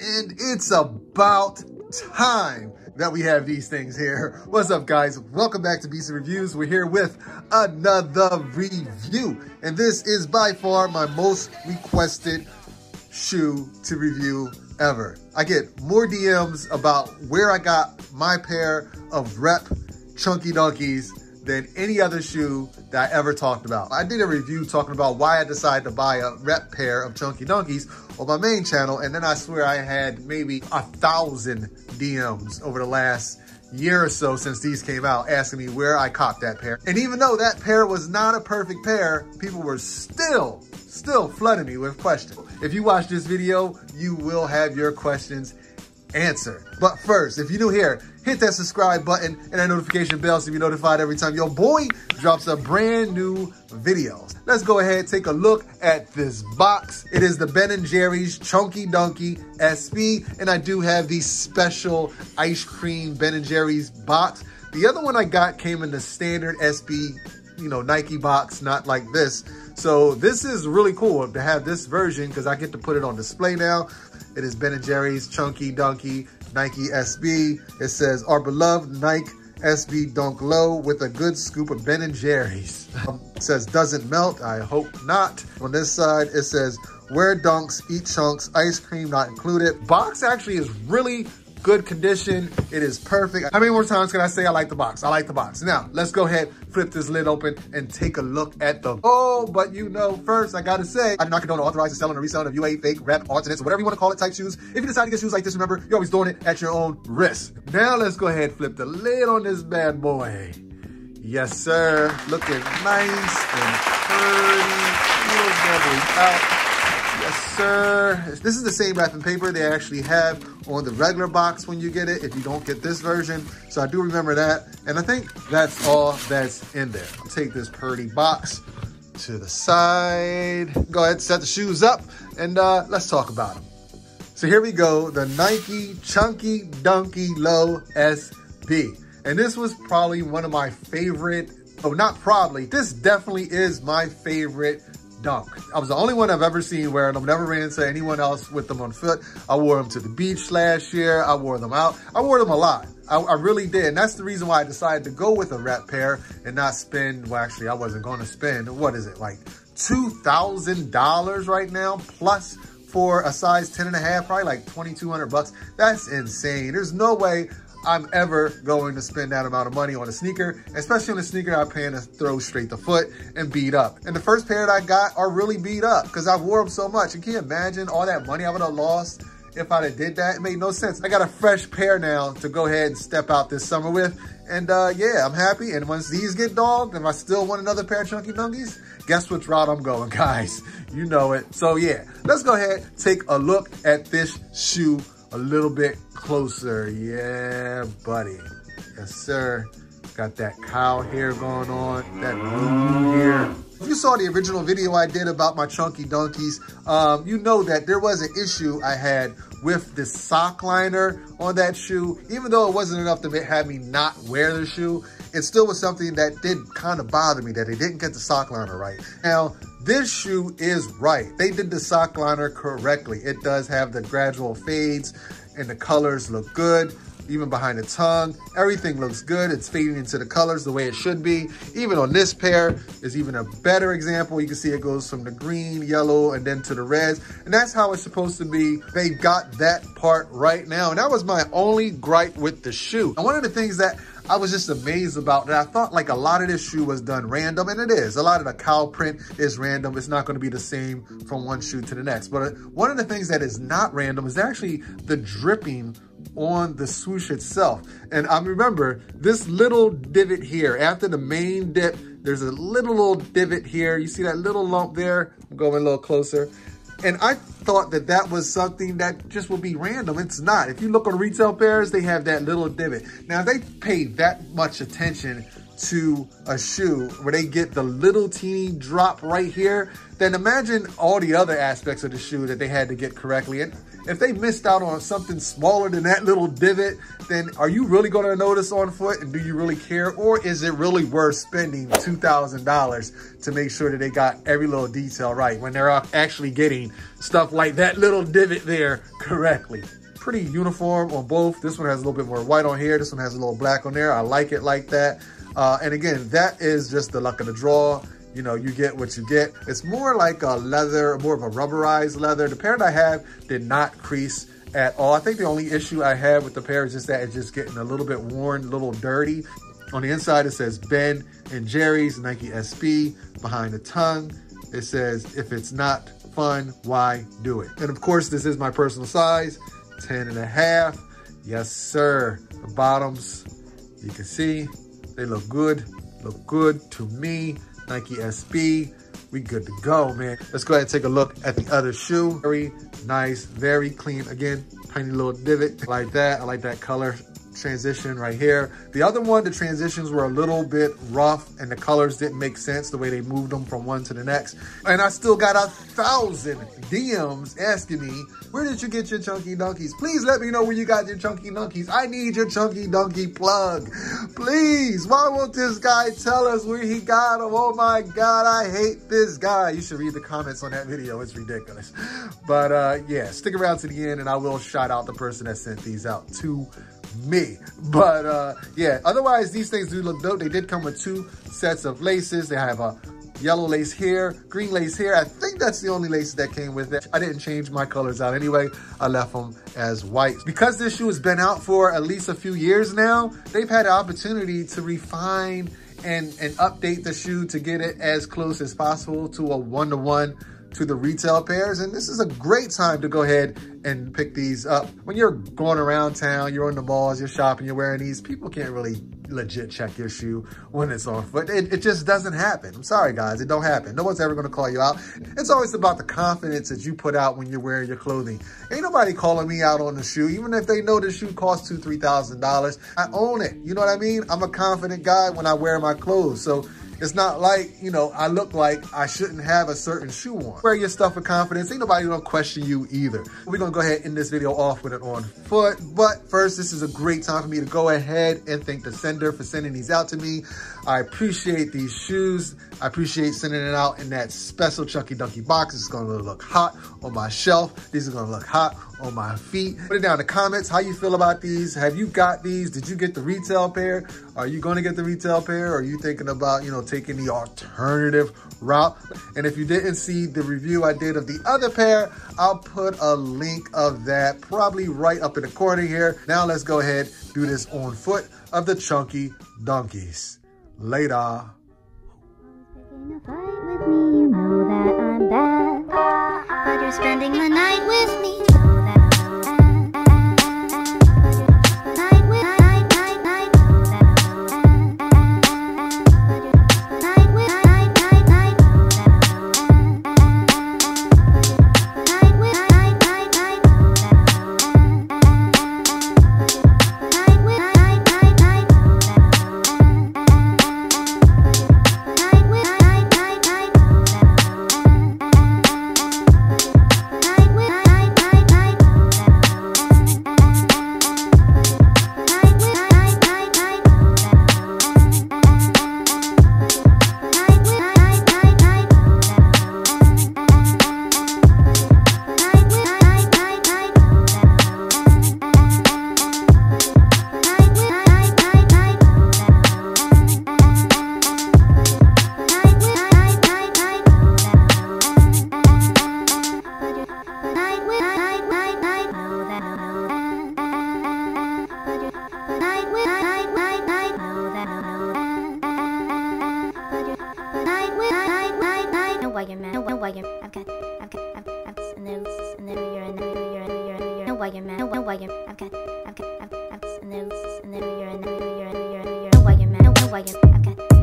and it's about time that we have these things here. What's up, guys? Welcome back to BC Reviews. We're here with another review, and this is by far my most requested shoe to review ever. I get more DMs about where I got my pair of Rep Chunky Dunkies than any other shoe that I ever talked about. I did a review talking about why I decided to buy a Rep pair of Chunky Dunkies on my main channel, and then I swear I had maybe 1,000 DMs over the last year or so since these came out asking me where I copped that pair. And even though that pair was not a perfect pair, people were still flooding me with questions. If you watch this video, you will have your questions answered. But first, if you're new here, hit that subscribe button and that notification bell so you're notified every time your boy drops a brand new video. Let's go ahead and take a look at this box. It is the Ben & Jerry's Chunky Dunky SB, and I do have the special ice cream Ben & Jerry's box. The other one I got came in the standard SB, you know, Nike box, not like this. So this is really cool to have this version because I get to put it on display now. It is Ben & Jerry's Chunky Dunky Nike SB. It says, our beloved Nike SB Dunk Low with a good scoop of Ben & Jerry's. It says, doesn't melt, I hope not. On this side, it says, wear dunks, eat chunks, ice cream not included. Box actually is really good condition. It is perfect. How many more times can I say I like the box? I like the box. Now, let's go ahead, flip this lid open and take a look at the, but you know, first I gotta say, I do not condone or authorize the selling or reselling of UA, fake, rep, alternates, or whatever you want to call it type shoes. If you decide to get shoes like this, remember, you're always doing it at your own risk. Now let's go ahead, flip the lid on this bad boy. Yes, sir. Looking nice and pretty. Little bubbly out. Yes, sir. This is the same wrapping paper they actually have on the regular box when you get it, if you don't get this version. So I do remember that. And I think that's all that's in there. I'll take this pretty box to the side. Go ahead, set the shoes up, and let's talk about them. So here we go, the Nike Chunky Dunky Low SB. And this was probably one of my favorite, not probably, this definitely is my favorite dunk. I was the only one I've ever seen wearing them. Never ran into anyone else with them on foot. I wore them to the beach last year. I wore them out. I wore them a lot. I really did. And that's the reason why I decided to go with a Rep pair and not spend, well, actually, I wasn't going to spend, what is it, like $2,000 right now, plus for a size 10.5, probably like 2,200 bucks. That's insane. There's no way I'm ever going to spend that amount of money on a sneaker, especially on a sneaker I plan to throw straight to foot and beat up. And the first pair that I got are really beat up because I've wore them so much. And can you imagine all that money I would have lost if I'd have did that? It made no sense. I got a fresh pair now to go ahead and step out this summer with. And yeah, I'm happy. And once these get dogged, and I still want another pair of Chunky Dunkies, guess which route I'm going, guys. You know it. So yeah, let's go ahead, take a look at this shoe a little bit closer. Yeah, buddy. Yes, sir. Got that cow hair going on, that blue hair. If you saw the original video I did about my Chunky Dunkies, you know that there was an issue I had with the sock liner on that shoe. Even though it wasn't enough to have me not wear the shoe, it still was something that did kind of bother me, that they didn't get the sock liner right. Now, this shoe is right. They did the sock liner correctly. It does have the gradual fades and the colors look good. Even behind the tongue, everything looks good. It's fading into the colors the way it should be. Even on this pair is even a better example. You can see it goes from the green, yellow, and then to the reds. And that's how it's supposed to be. They got that part right now. And that was my only gripe with the shoe. And one of the things that I was just amazed about, that I thought like a lot of this shoe was done random, and it is. A lot of the cow print is random. It's not going to be the same from one shoe to the next. But one of the things that is not random is actually the dripping on the swoosh itself. And I remember this little divot here after the main dip, there's a little divot here. You see that little lump there? I'm going a little closer. And I thought that that was something that just would be random. It's not. If you look on retail pairs, they have that little divot. Now, if they pay that much attention to a shoe where they get the little teeny drop right here, then imagine all the other aspects of the shoe that they had to get correctly. And if they missed out on something smaller than that little divot, then are you really going to notice on foot, and do you really care? Or is it really worth spending $2,000 to make sure that they got every little detail right when they're actually getting stuff like that little divot there correctly? Pretty uniform on both. This one has a little bit more white on here. This one has a little black on there. I like it like that. And again, that is just the luck of the draw. You know, you get what you get. It's more like a leather, more of a rubberized leather. The pair that I have did not crease at all. I think the only issue I had with the pair is just that it's just getting a little bit worn, a little dirty. On the inside, it says Ben and Jerry's Nike SB. Behind the tongue, it says, if it's not fun, why do it? And of course, this is my personal size, 10.5. Yes, sir. The bottoms, you can see, they look good to me. Nike SB, we good to go, man. Let's go ahead and take a look at the other shoe. Very nice, very clean. Again, tiny little divot like that. I like that color transition right here. The other one, the transitions were a little bit rough and the colors didn't make sense the way they moved them from one to the next. And I still got 1,000 DMs asking me, where did you get your Chunky Dunkies? Please let me know where you got your Chunky Dunkies. I need your Chunky Dunky plug. Please, why won't this guy tell us where he got them? Oh my God, I hate this guy. You should read the comments on that video. It's ridiculous. But yeah, stick around to the end and I will shout out the person that sent these out to me. But yeah, otherwise these things do look dope. They did come with 2 sets of laces. They have a yellow lace here, green lace here. I think that's the only laces that came with it. I didn't change my colors out anyway. I left them as white. Because this shoe has been out for at least a few years now, they've had the opportunity to refine and update the shoe to get it as close as possible to a one-to-one to the retail pairs. And this is a great time to go ahead and pick these up. When you're going around town, you're in the malls, you're shopping, you're wearing these, people can't really legit check your shoe when it's on foot. It just doesn't happen. I'm sorry guys, it don't happen. No one's ever gonna call you out. It's always about the confidence that you put out when you're wearing your clothing. Ain't nobody calling me out on the shoe, even if they know the shoe costs $2,000, $3,000. I own it, you know what I mean? I'm a confident guy when I wear my clothes. So it's not like, you know, I look like I shouldn't have a certain shoe on. Wear your stuff with confidence. Ain't nobody gonna question you either. We're gonna go ahead and end this video off with it on foot. But first, this is a great time for me to go ahead and thank the sender for sending these out to me. I appreciate these shoes. I appreciate sending it out in that special Chunky Dunky box. It's gonna look hot on my shelf. These are gonna look hot on my feet. Put it down in the comments how you feel about these. Have you got these? Did you get the retail pair? Are you going to get the retail pair? Or are you thinking about, you know, taking the alternative route? And if you didn't see the review I did of the other pair, I'll put a link of that probably right up in the corner here. Now let's go ahead, do this on foot of the Chunky Dunkies. Later. You know that I'm bad, but you're spending the night with me. Why you're mad? Know why you're I've got and then you're know why you're mad? Know why you're I've got